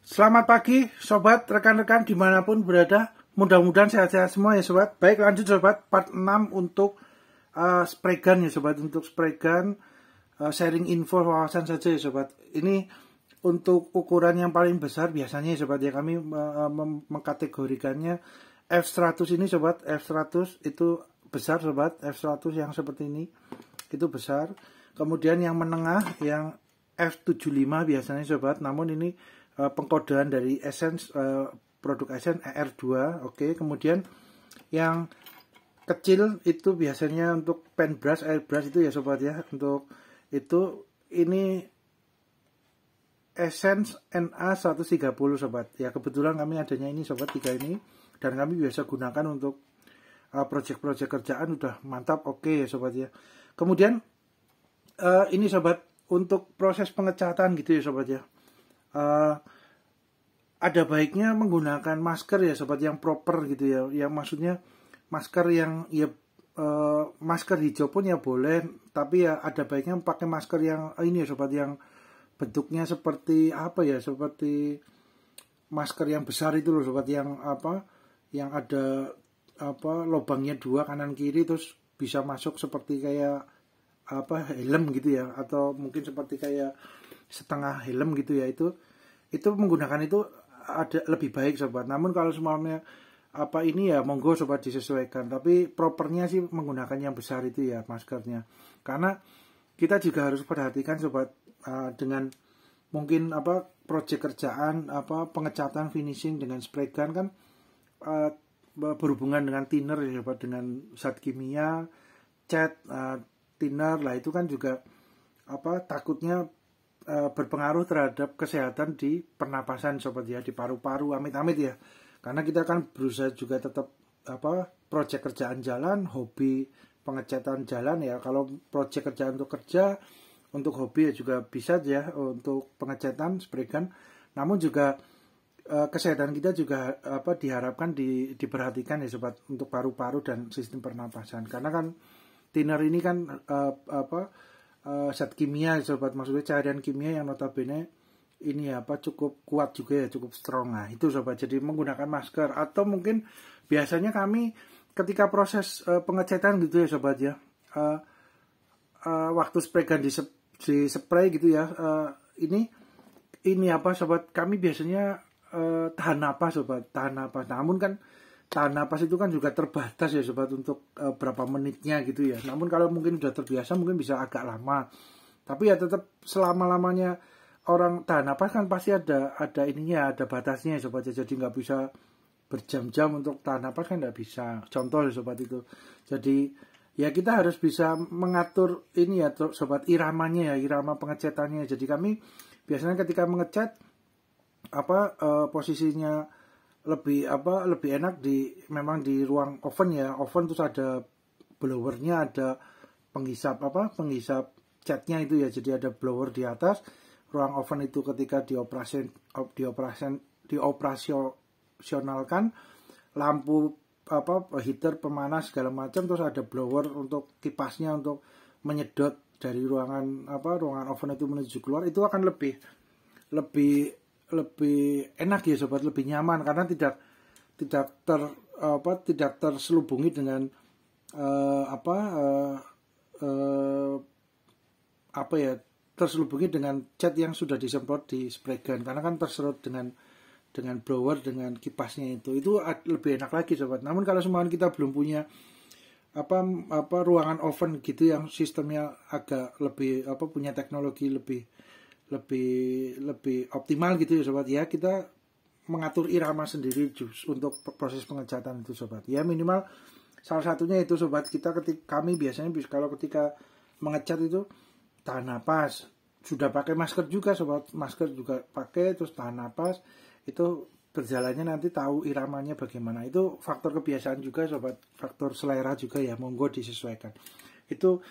Selamat pagi sobat, rekan-rekan dimanapun berada. Mudah-mudahan sehat-sehat semua ya sobat. Baik, lanjut sobat, part 6 untuk spray gun ya sobat. Untuk spray gun, sharing info wawasan saja ya sobat. Ini untuk ukuran yang paling besar biasanya ya sobat ya. Kami mengkategorikannya F100 ini sobat. F100 itu besar sobat. F100 yang seperti ini itu besar. Kemudian yang menengah yang F75 biasanya sobat. Namun ini pengkodean dari Essence, produk Essence ER2. Oke. Kemudian yang kecil itu biasanya untuk pen brush, airbrush itu ya sobat ya. Untuk itu ini Essence NA130 sobat. Ya kebetulan kami adanya ini sobat, 3 ini, dan kami biasa gunakan untuk project-project kerjaan. Udah mantap, oke ya sobat ya. Kemudian ini sobat, untuk proses pengecatan gitu ya sobat ya. Ada baiknya menggunakan masker ya sobat yang proper gitu ya. Yang maksudnya masker yang ya masker hijau pun ya boleh, tapi ya ada baiknya pakai masker yang ini ya sobat, yang bentuknya seperti apa ya, seperti masker yang besar itu loh sobat, yang apa, yang ada apa lubangnya 2 kanan kiri, terus bisa masuk seperti kayak apa helm gitu ya, atau mungkin seperti kayak setengah helm gitu ya. Itu menggunakan itu ada lebih baik sobat. Namun kalau semuanya apa ini ya monggo sobat disesuaikan, tapi propernya sih menggunakan yang besar itu ya maskernya, karena kita juga harus perhatikan sobat, dengan mungkin apa project kerjaan, apa pengecatan finishing dengan spray gun kan berhubungan dengan thinner ya sobat, dengan zat kimia, cat, thinner lah, itu kan juga apa takutnya berpengaruh terhadap kesehatan di pernapasan sobat ya, di paru-paru, amit-amit ya. Karena kita kan berusaha juga tetap apa project kerjaan jalan, hobi pengecatan jalan ya. Kalau project kerjaan untuk kerja, untuk hobi ya juga bisa ya untuk pengecatan spray gun. Namun juga kesehatan kita juga apa diharapkan diperhatikan ya sobat, untuk paru-paru dan sistem pernapasan. Karena kan thinner ini kan zat kimia sobat, maksudnya cairan kimia yang notabene ini apa cukup kuat juga ya, cukup strong. Nah itu sobat, jadi menggunakan masker, atau mungkin biasanya kami ketika proses pengecatan gitu ya sobat ya, waktu spray gun di spray gitu ya, ini apa sobat, kami biasanya tahan napas sobat, tahan napas. Namun kan tahan napas itu kan juga terbatas ya sobat, untuk berapa menitnya gitu ya. Namun kalau mungkin sudah terbiasa mungkin bisa agak lama, tapi ya tetap selama-lamanya orang tahan napas kan pasti ada ininya, ada batasnya ya sobat. Jadi nggak bisa berjam-jam untuk tahan napas, kan nggak bisa. Contoh ya sobat itu. Jadi ya kita harus bisa mengatur ini ya sobat, iramanya ya, irama pengecatannya. Jadi kami biasanya ketika mengecat apa posisinya lebih enak memang di ruang oven ya. Oven terus ada blowernya, ada penghisap catnya itu ya. Jadi ada blower di atas ruang oven itu. Ketika dioperasionalkan, lampu apa heater pemanas segala macam, terus ada blower untuk kipasnya untuk menyedot dari ruangan oven itu menuju keluar. Itu akan lebih enak ya sobat, lebih nyaman, karena tidak terselubungi dengan terselubungi dengan cat yang sudah disemprot di spray gun, karena kan terserut dengan blower, dengan kipasnya itu lebih enak lagi sobat. Namun kalau semuanya kita belum punya ruangan oven gitu yang sistemnya agak lebih punya teknologi lebih optimal gitu ya sobat ya, kita mengatur irama sendiri untuk proses pengecatan itu sobat ya. Minimal salah satunya itu sobat, kami biasanya kalau ketika mengecat itu tahan napas, sudah pakai masker juga sobat, masker juga pakai, terus tahan napas. Itu berjalannya nanti tahu iramanya bagaimana. Itu faktor kebiasaan juga sobat, faktor selera juga ya, monggo disesuaikan. Itu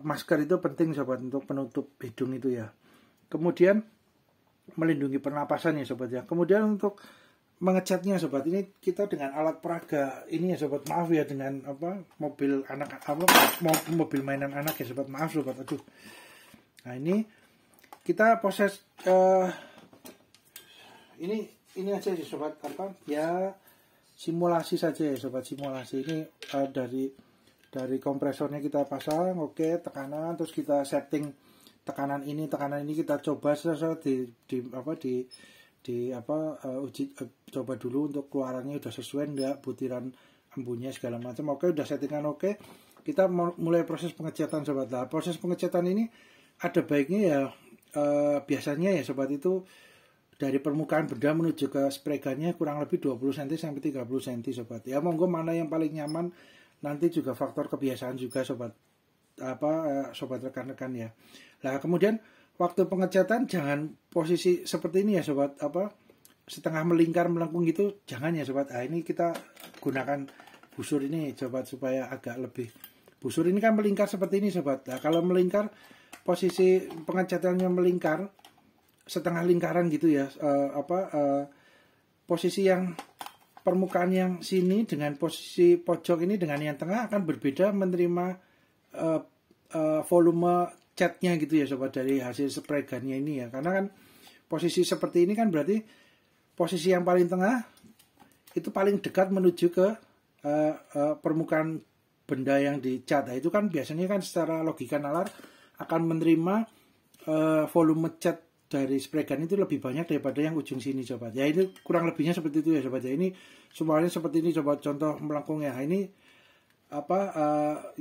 masker itu penting sobat untuk penutup hidung itu ya. Kemudian melindungi pernapasan ya sobat ya. Kemudian untuk mengecatnya sobat, ini kita dengan alat peraga ini ya sobat, maaf ya, dengan mobil mobil mainan anak ya sobat, maaf sobat, aduh. Nah ini kita proses ini aja ya sobat, apa ya, simulasi saja ya sobat, simulasi. Ini dari kompresornya kita pasang, oke, tekanan, terus kita setting tekanan ini kita coba uji, coba dulu untuk keluarannya udah sesuai enggak, butiran embunnya segala macam. Oke, udah settingan oke, kita mulai proses pengecatan sobat. Nah, proses pengecatan ini ada baiknya ya, biasanya ya sobat, itu dari permukaan benda menuju ke spray gunnya kurang lebih 20 cm sampai 30 cm sobat. Ya monggo mana yang paling nyaman, nanti juga faktor kebiasaan juga sobat, sobat rekan-rekan ya. Nah, kemudian waktu pengecatan jangan posisi seperti ini ya sobat, setengah melingkar melengkung gitu, jangan ya sobat. Nah, ini kita gunakan busur ini sobat supaya agak lebih. Busur ini kan melingkar seperti ini sobat. Nah, kalau melingkar, posisi pengecatannya melingkar setengah lingkaran gitu ya, posisi yang permukaan yang sini dengan posisi pojok ini dengan yang tengah akan berbeda menerima volume catnya gitu ya sobat, dari hasil spray gunnya ini ya. Karena kan posisi seperti ini kan berarti posisi yang paling tengah itu paling dekat menuju ke permukaan benda yang dicat. Nah, itu kan biasanya kan secara logika nalar akan menerima volume cat dari spray gun itu lebih banyak daripada yang ujung sini sobat. Ya ini kurang lebihnya seperti itu ya sobat. Ya ini semuanya seperti ini sobat, contoh melengkungnya. Nah, ini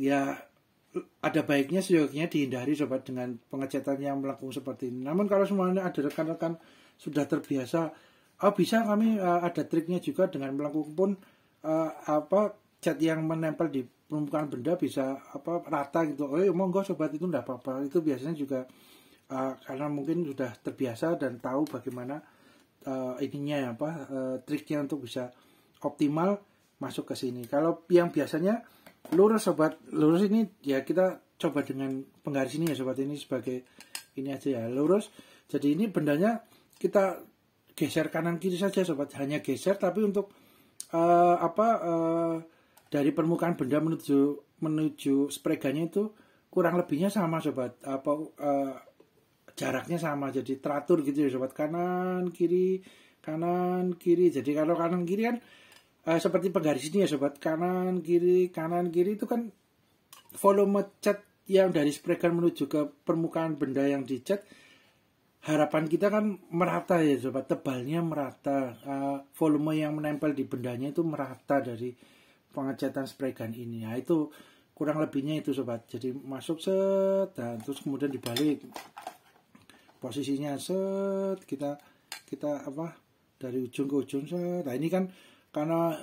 ya ada baiknya seyogianya dihindari sobat dengan pengecatan yang melengkung seperti ini. Namun kalau semuanya ada rekan-rekan sudah terbiasa, bisa kami ada triknya juga dengan melengkung pun cat yang menempel di permukaan benda bisa rata gitu. Monggo sobat, itu enggak apa-apa. Itu biasanya juga karena mungkin sudah terbiasa dan tahu bagaimana triknya untuk bisa optimal masuk ke sini. Kalau yang biasanya lurus sobat, lurus ini ya kita coba dengan penggaris ini ya sobat, ini sebagai ini aja ya, lurus. Jadi ini bendanya kita geser kanan kiri saja sobat, hanya geser, tapi untuk dari permukaan benda menuju spray gunnya itu kurang lebihnya sama sobat, jaraknya sama, jadi teratur gitu ya sobat, kanan kiri. Jadi kalau kanan kiri kan seperti penggaris ini ya sobat, kanan kiri itu kan volume cat yang dari spray gun menuju ke permukaan benda yang dicat, harapan kita kan merata ya sobat, tebalnya merata, volume yang menempel di bendanya itu merata dari pengecatan spray gun ini. Nah, itu kurang lebihnya itu sobat. Jadi masuk set, dan terus kemudian dibalik posisinya set, kita dari ujung ke ujung set. Nah, ini kan karena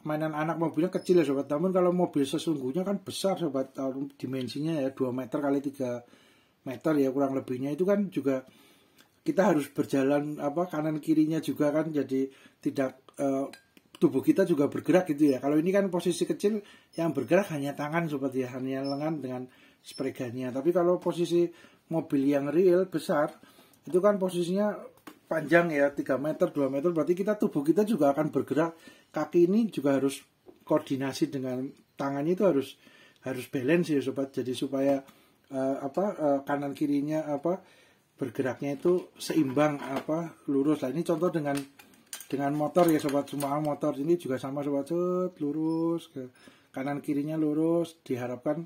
mainan anak mobilnya kecil ya sobat, namun kalau mobil sesungguhnya kan besar sobat, dimensinya ya 2 meter kali 3 meter ya kurang lebihnya. Itu kan juga kita harus berjalan kanan kirinya juga kan, jadi tidak tubuh kita juga bergerak gitu ya. Kalau ini kan posisi kecil, yang bergerak hanya tangan sobat ya, hanya lengan dengan spray gunnya. Tapi kalau posisi mobil yang real besar, itu kan posisinya panjang ya, 3 meter 2 meter, berarti tubuh kita juga akan bergerak. Kaki ini juga harus koordinasi dengan tangannya, itu harus balance ya sobat. Jadi supaya kanan kirinya bergeraknya itu seimbang, lurus. Nah, ini contoh dengan motor ya sobat, semua motor ini juga sama sobat, lurus ke kanan kirinya lurus. Diharapkan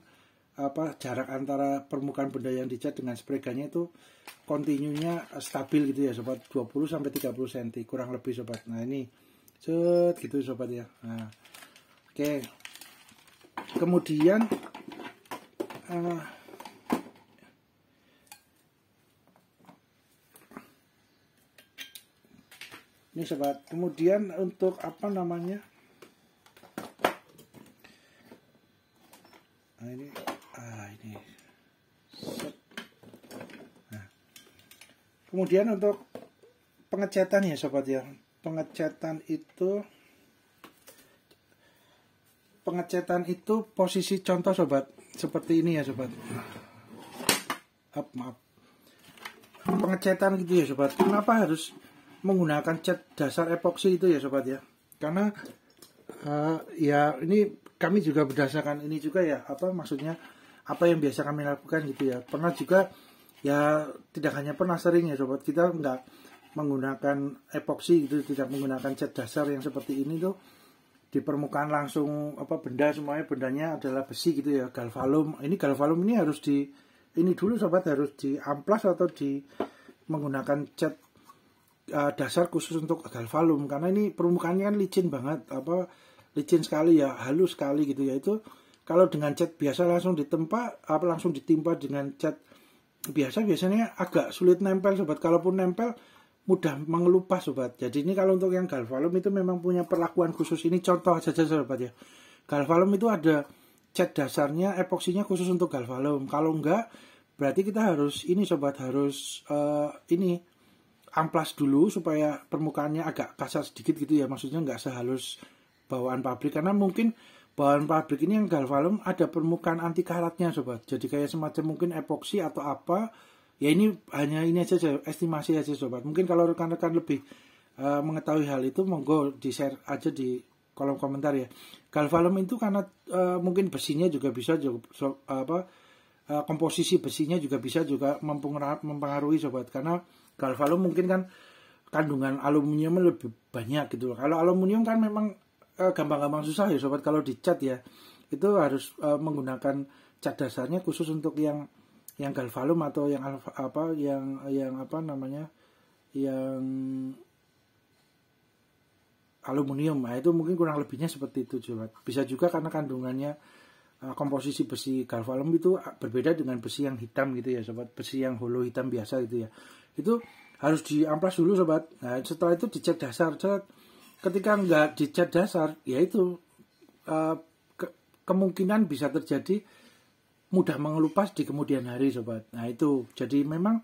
jarak antara permukaan benda yang dicat dengan spray gunnya itu kontinunya stabil gitu ya sobat, 20 sampai 30 cm kurang lebih sobat. Nah, ini gitu sobat ya. Nah, oke. Kemudian ini sobat, kemudian untuk ini nah, kemudian untuk pengecatan ya sobat ya, pengecatan itu posisi contoh sobat seperti ini ya sobat. Maaf, pengecatan gitu ya sobat. Kenapa harus menggunakan cat dasar epoksi itu ya sobat ya? Karena ya ini kami juga berdasarkan ini juga ya, maksudnya apa yang biasa kami lakukan gitu ya. Pernah juga ya, tidak hanya pernah, sering ya sobat, kita menggunakan epoksi gitu, tidak menggunakan cat dasar yang seperti ini tuh, di permukaan langsung benda, semuanya bendanya adalah besi gitu ya, galvalum. Ini galvalum ini harus ini dulu sobat, harus diamplas atau menggunakan cat dasar khusus untuk galvalum, karena ini permukaannya kan licin banget, licin sekali ya, halus sekali gitu ya. Itu kalau dengan cat biasa langsung langsung ditimpa dengan cat biasanya agak sulit nempel sobat. Kalaupun nempel mudah mengelupas sobat. Jadi ini kalau untuk yang galvalum itu memang punya perlakuan khusus. Ini contoh saja sobat ya. Galvalum itu ada cat dasarnya, epoksinya khusus untuk galvalum. Kalau enggak, berarti kita harus ini sobat, harus ini amplas dulu supaya permukaannya agak kasar sedikit gitu ya. Maksudnya enggak sehalus bawaan pabrik, karena mungkin bawaan pabrik ini yang galvalum ada permukaan anti karatnya sobat. Jadi kayak semacam mungkin epoksi atau apa. Ya ini hanya ini aja, estimasi aja sobat. Mungkin kalau rekan-rekan lebih mengetahui hal itu, monggo di-share aja di kolom komentar ya. Galvalum itu karena mungkin besinya juga bisa komposisi besinya juga bisa mempengaruhi sobat. Karena galvalum mungkin kan kandungan aluminium lebih banyak gitu. Kalau aluminium kan memang gampang-gampang susah ya sobat kalau dicat ya. Itu harus menggunakan cat dasarnya khusus untuk yang galvalum atau yang aluminium. Nah, itu mungkin kurang lebihnya seperti itu sobat. Bisa juga karena kandungannya komposisi besi galvalum itu berbeda dengan besi yang hitam gitu ya sobat, besi yang holo hitam biasa gitu ya. Itu harus diamplas dulu sobat. Nah, setelah itu dicat dasar. Ketika nggak dicat dasar, yaitu kemungkinan bisa terjadi mudah mengelupas di kemudian hari sobat. Nah itu, jadi memang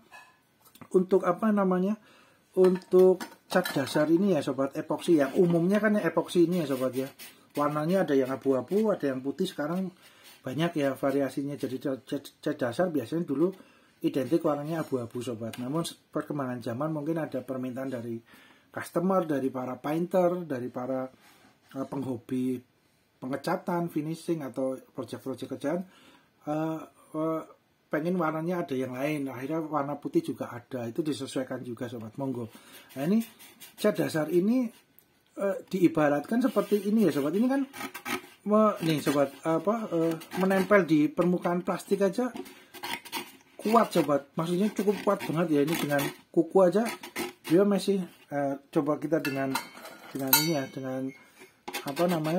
untuk untuk cat dasar ini ya sobat, epoksi yang umumnya kan epoksi ini ya sobat ya, warnanya ada yang abu-abu, ada yang putih, sekarang banyak ya variasinya. Jadi cat dasar biasanya dulu identik warnanya abu-abu sobat, namun perkembangan zaman mungkin ada permintaan dari customer, dari para painter, dari para penghobi pengecatan, finishing atau proyek-proyek kerjaan, pengen warnanya ada yang lain, akhirnya warna putih juga ada, itu disesuaikan juga sobat, monggo. Nah ini cat dasar ini diibaratkan seperti ini ya sobat. Ini kan nih sobat, menempel di permukaan plastik aja kuat sobat, maksudnya cukup kuat banget ya. Ini dengan kuku aja dia masih coba kita dengan ini ya, dengan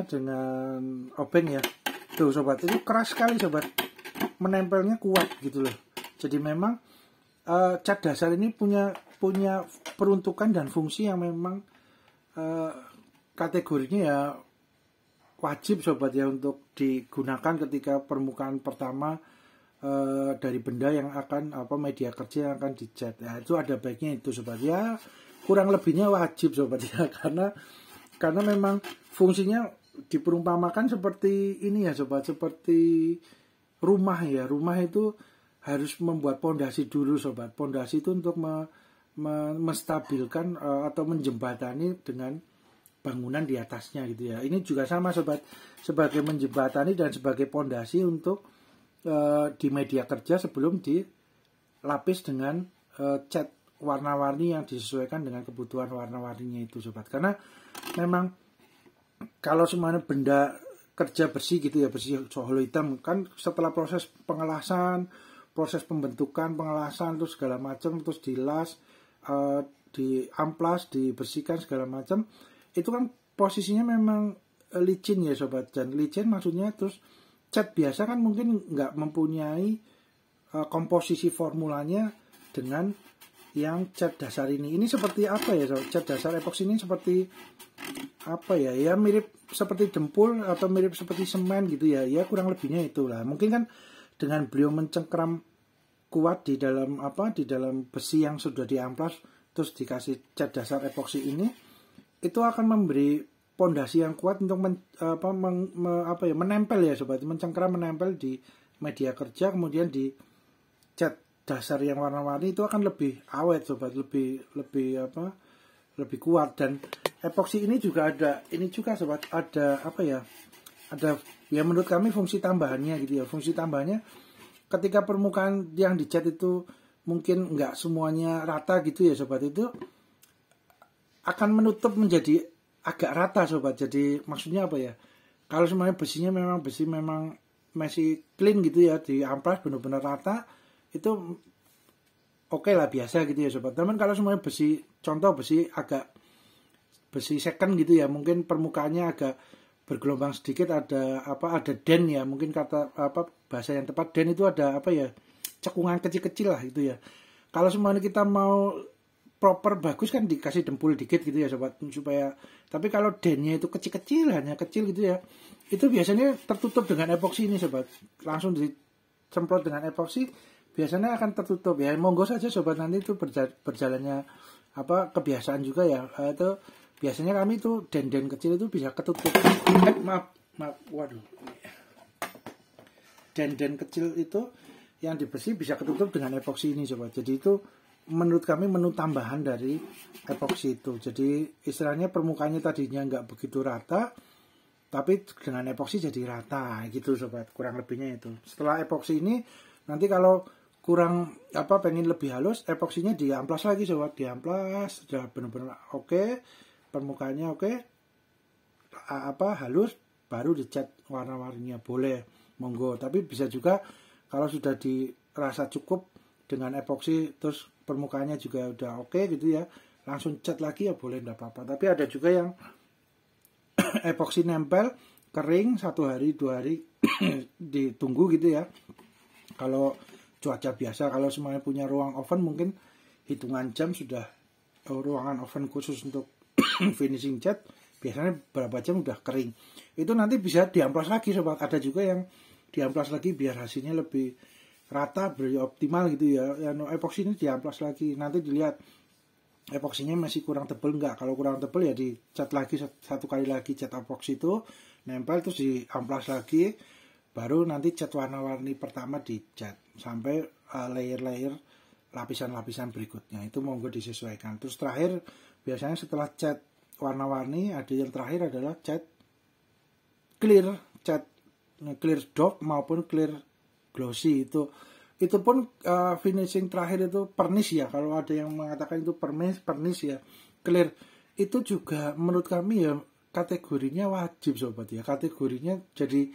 dengan obeng ya, tuh sobat, itu keras sekali sobat, menempelnya kuat gitu loh. Jadi memang cat dasar ini punya peruntukan dan fungsi yang memang kategorinya ya wajib sobat ya untuk digunakan ketika permukaan pertama dari benda yang akan media kerja yang akan dicat. Ya itu ada baiknya itu sobat ya, kurang lebihnya wajib sobat ya, karena memang fungsinya diperumpamakan seperti ini ya sobat, seperti rumah ya. Rumah itu harus membuat pondasi dulu sobat. Pondasi itu untuk menstabilkan atau menjembatani dengan bangunan di atasnya gitu ya. Ini juga sama sobat, sebagai menjembatani dan sebagai pondasi untuk di media kerja sebelum dilapis dengan cat warna-warni yang disesuaikan dengan kebutuhan warna-warninya itu sobat. Karena memang kalau semuanya benda kerja bersih gitu ya, bersih holo hitam kan, setelah proses pengelasan, proses pembentukan, pengelasan, terus segala macam, terus dilas, diamplas, dibersihkan segala macam, itu kan posisinya memang licin ya sobat. Dan licin maksudnya terus cat biasa kan mungkin nggak mempunyai komposisi formulanya dengan yang cat dasar ini. Ini seperti apa ya sobat? Cat dasar epoksi ini seperti apa ya? Ya mirip seperti dempul atau mirip seperti semen gitu ya. Ya kurang lebihnya itulah. Mungkin kan dengan beliau mencengkram kuat di dalam besi yang sudah diamplas, terus dikasih cat dasar epoksi ini, itu akan memberi pondasi yang kuat untuk menempel ya sobat, mencengkram, menempel di media kerja, kemudian di cat dasar yang warna-warni itu akan lebih awet sobat, lebih kuat. Dan epoksi ini juga ada sobat, ada menurut kami fungsi tambahannya gitu ya. Fungsi tambahannya ketika permukaan yang dicat itu mungkin nggak semuanya rata gitu ya sobat, itu akan menutup menjadi agak rata sobat. Jadi maksudnya apa ya? Kalau semuanya besi memang masih clean gitu ya, diamplas benar-benar rata, itu oke lah, biasa gitu ya sobat. Teman kalau semuanya besi, contoh besi second gitu ya, mungkin permukaannya agak bergelombang sedikit, ada den ya, mungkin kata bahasa yang tepat den itu ada cekungan kecil-kecil lah gitu ya. Kalau semuanya kita mau proper bagus kan dikasih dempul dikit gitu ya sobat, supaya, tapi kalau dennya itu kecil-kecil, hanya kecil gitu ya, itu biasanya tertutup dengan epoksi ini sobat. Langsung disemprot dengan epoksi biasanya akan tertutup ya. Monggo saja sobat, nanti itu berjalannya kebiasaan juga ya. Itu biasanya kami tuh den-den kecil itu bisa ketutup. Maaf, waduh. Den-den kecil itu yang di besi bisa ketutup dengan epoksi ini sobat. Jadi itu menurut kami menu tambahan dari epoksi itu. Jadi istilahnya permukaannya tadinya nggak begitu rata, tapi dengan epoksi jadi rata gitu sobat, kurang lebihnya itu. Setelah epoksi ini nanti kalau kurang pengen lebih halus, epoksinya diamplas lagi sobat, diamplas sudah benar-benar oke, permukaannya oke, halus, baru dicat warna-warninya boleh, monggo. Tapi bisa juga kalau sudah dirasa cukup dengan epoksi, terus permukaannya juga udah oke gitu ya, langsung cat lagi ya boleh, enggak apa-apa. Tapi ada juga yang epoksi nempel kering 1 hari 2 hari ditunggu gitu ya. Kalau cuaca biasa, kalau semuanya punya ruang oven, mungkin hitungan jam sudah ruangan oven khusus untuk finishing cat, biasanya berapa jam udah kering. Itu nanti bisa diamplas lagi sobat. Ada juga yang diamplas lagi biar hasilnya lebih rata, lebih optimal gitu ya. Epoksi ini diamplas lagi, nanti dilihat epoksinya masih kurang tebal enggak. Kalau kurang tebal ya dicat lagi, satu kali lagi cat epoksi itu nempel, terus diamplas lagi, baru nanti cat warna-warni pertama dicat sampai layer-layer lapisan-lapisan berikutnya. Itu monggo disesuaikan. Terus terakhir biasanya setelah cat warna-warni, ada yang terakhir adalah cat clear dock maupun clear glossy. Itu pun finishing terakhir itu pernis ya. Kalau ada yang mengatakan itu pernis ya, clear itu juga menurut kami ya kategorinya wajib sobat ya. Kategorinya jadi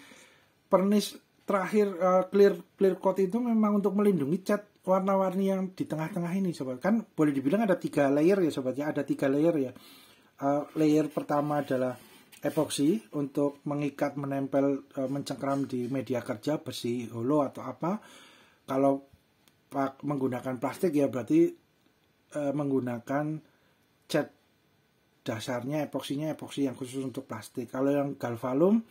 pernis terakhir, clear coat itu memang untuk melindungi cat warna-warni yang di tengah-tengah ini sobat. Kan boleh dibilang ada 3 layer ya sobat ya, ada 3 layer ya. Layer pertama adalah epoksi untuk mengikat, menempel, mencengkram di media kerja, besi holo atau apa. Kalau menggunakan plastik ya berarti menggunakan cat dasarnya, epoksinya epoksi yang khusus untuk plastik. Kalau yang galvalum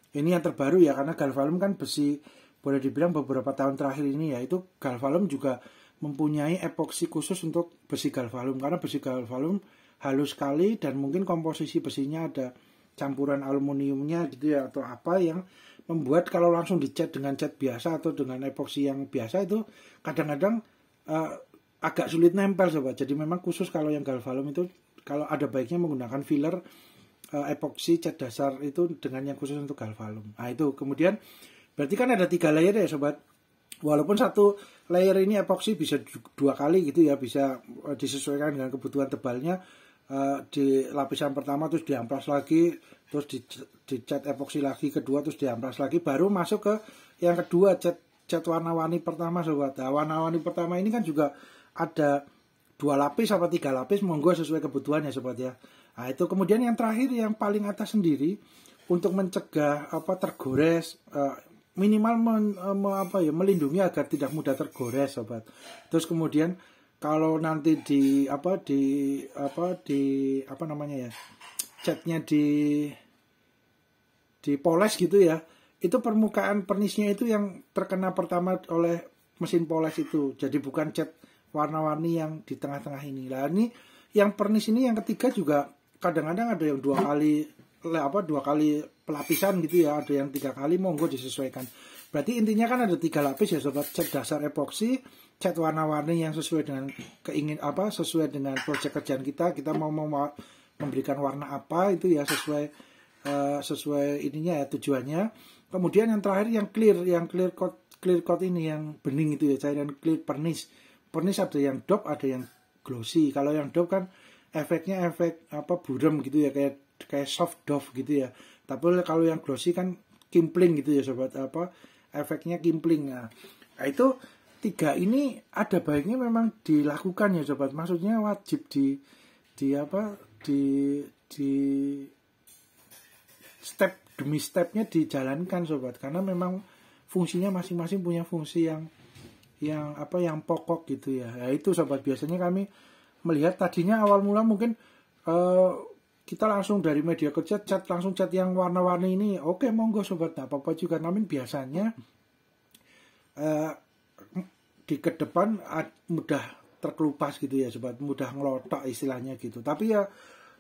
ini yang terbaru ya, karena galvalum kan besi, boleh dibilang beberapa tahun terakhir ini ya, itu galvalum juga mempunyai epoksi khusus untuk besi galvalum, karena besi galvalum halus sekali dan mungkin komposisi besinya ada campuran aluminiumnya gitu ya atau apa, yang membuat kalau langsung dicat dengan cat biasa atau dengan epoksi yang biasa itu kadang-kadang agak sulit nempel sobat. Jadi memang khusus kalau yang galvalum itu, kalau ada baiknya menggunakan filler epoksi cat dasar itu dengan yang khusus untuk galvalum. Nah itu kemudian berarti kan ada 3 layer ya sobat. Walaupun satu layer ini epoksi bisa 2 kali gitu ya, bisa disesuaikan dengan kebutuhan tebalnya. Di lapisan pertama terus diamplas lagi, terus dicat epoksi lagi kedua, terus diamplas lagi, baru masuk ke yang kedua, cat warna-warni pertama sobat. Nah, warna-warni pertama ini kan juga ada 2 lapis atau 3 lapis, monggo sesuai kebutuhannya sobat ya. Nah itu kemudian yang terakhir yang paling atas sendiri untuk mencegah tergores, minimal melindungi agar tidak mudah tergores sobat. Terus kemudian kalau nanti catnya dipoles gitu ya, itu permukaan pernisnya itu yang terkena pertama oleh mesin poles itu. Jadi bukan cat warna-warni yang di tengah-tengah ini. Nah ini yang pernis ini yang ketiga juga kadang-kadang ada yang 2 kali pelapisan gitu ya, ada yang 3 kali, monggo disesuaikan. Berarti intinya kan ada 3 lapis ya sobat, cat dasar epoksi, cat warna-warni yang sesuai dengan sesuai dengan proyek kerjaan kita mau memberikan warna apa itu ya, sesuai ininya ya, tujuannya. Kemudian yang terakhir yang clear coat ini yang bening itu ya, cairan clear pernis ada yang dop, ada yang glossy. Kalau yang dop kan efeknya efek apa buram gitu ya, kayak soft doff gitu ya. Tapi kalau yang glossy kan kimpling gitu ya sobat, apa efeknya kimpling. Nah itu tiga ini ada baiknya memang dilakukan ya sobat. Maksudnya wajib di apa di step demi stepnya dijalankan sobat, karena memang fungsinya masing-masing punya fungsi yang pokok gitu ya. Ya itu sobat, biasanya kami melihat tadinya awal mula mungkin kita langsung dari media kerja langsung cat yang warna-warni ini, oke monggo sobat, nah apa-apa juga. Namun biasanya di ke depan mudah terkelupas gitu ya sobat, mudah ngelotok istilahnya gitu. Tapi ya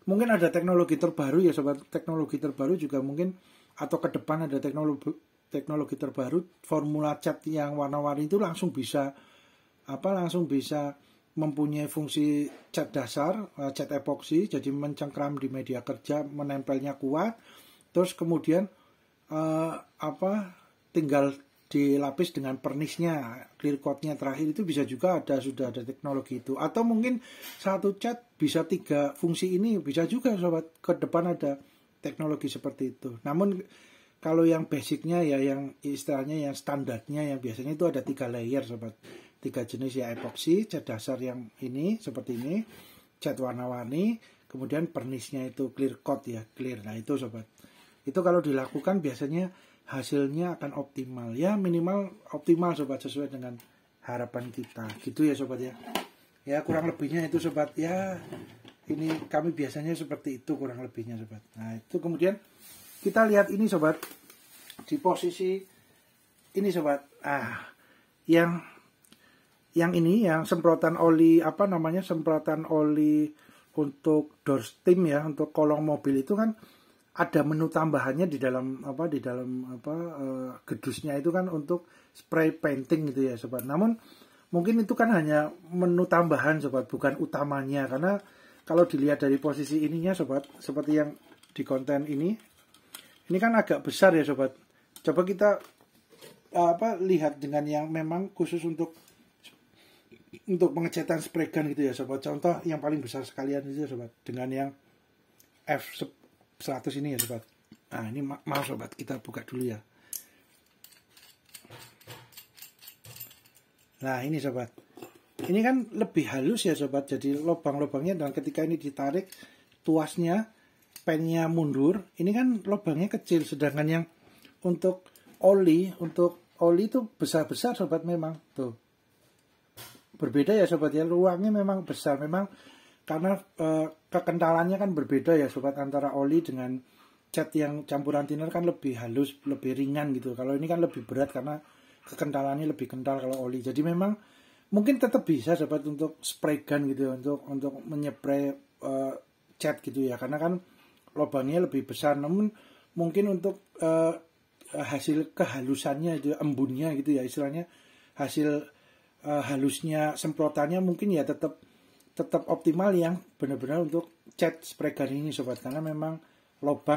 mungkin ada teknologi terbaru ya sobat, teknologi terbaru juga mungkin, atau ke depan ada teknologi terbaru, formula cat yang warna-warni itu langsung bisa mempunyai fungsi cat dasar, cat epoksi, jadi mencengkram di media kerja, menempelnya kuat, terus kemudian tinggal dilapis dengan pernisnya, clear coatnya terakhir itu bisa juga sudah ada teknologi itu. Atau mungkin satu cat bisa 3 fungsi ini, bisa juga sobat, ke depan ada teknologi seperti itu. Namun kalau yang basicnya ya, yang istilahnya yang standarnya, yang biasanya itu ada 3 layer sobat, 3 jenis ya, epoksi, cat dasar yang ini seperti ini, cat warna-warni, kemudian pernisnya itu clear coat ya, clear. Nah itu sobat, itu kalau dilakukan biasanya hasilnya akan optimal ya, minimal optimal sobat, sesuai dengan harapan kita gitu ya sobat ya. Ya kurang lebihnya itu sobat ya, ini kami biasanya seperti itu kurang lebihnya sobat. Nah itu kemudian kita lihat ini sobat, di posisi ini sobat, yang ini yang semprotan oli semprotan oli untuk door stem ya, untuk kolong mobil itu kan ada menu tambahannya di dalam gedusnya itu kan, untuk spray painting gitu ya sobat. Namun mungkin itu kan hanya menu tambahan sobat, bukan utamanya, karena kalau dilihat dari posisi ininya sobat, seperti yang di konten ini kan agak besar ya sobat. Coba kita lihat dengan yang memang khusus untuk pengecetan spray gun gitu ya sobat. Contoh yang paling besar sekalian itu ya sobat, dengan yang F100 ini ya sobat. Nah ini mau sobat, kita buka dulu ya. Nah ini sobat, ini kan lebih halus ya sobat, jadi lubang-lubangnya, dan ketika ini ditarik tuasnya, pennya mundur, ini kan lubangnya kecil. Sedangkan yang untuk oli itu besar-besar sobat, memang tuh berbeda ya sobat ya, ruangnya memang besar memang, karena kekentalannya kan berbeda ya sobat, antara oli dengan cat yang campuran thinner kan lebih halus, lebih ringan gitu. Kalau ini kan lebih berat karena kekentalannya lebih kental kalau oli. Jadi memang mungkin tetap bisa sobat untuk spray gun gitu ya, untuk menyepray cat gitu ya, karena kan lubangnya lebih besar. Namun mungkin untuk hasil kehalusannya itu, embunnya gitu ya istilahnya, hasil halusnya semprotannya mungkin ya tetap optimal yang benar-benar untuk cat spray gun ini sobat, karena memang lubang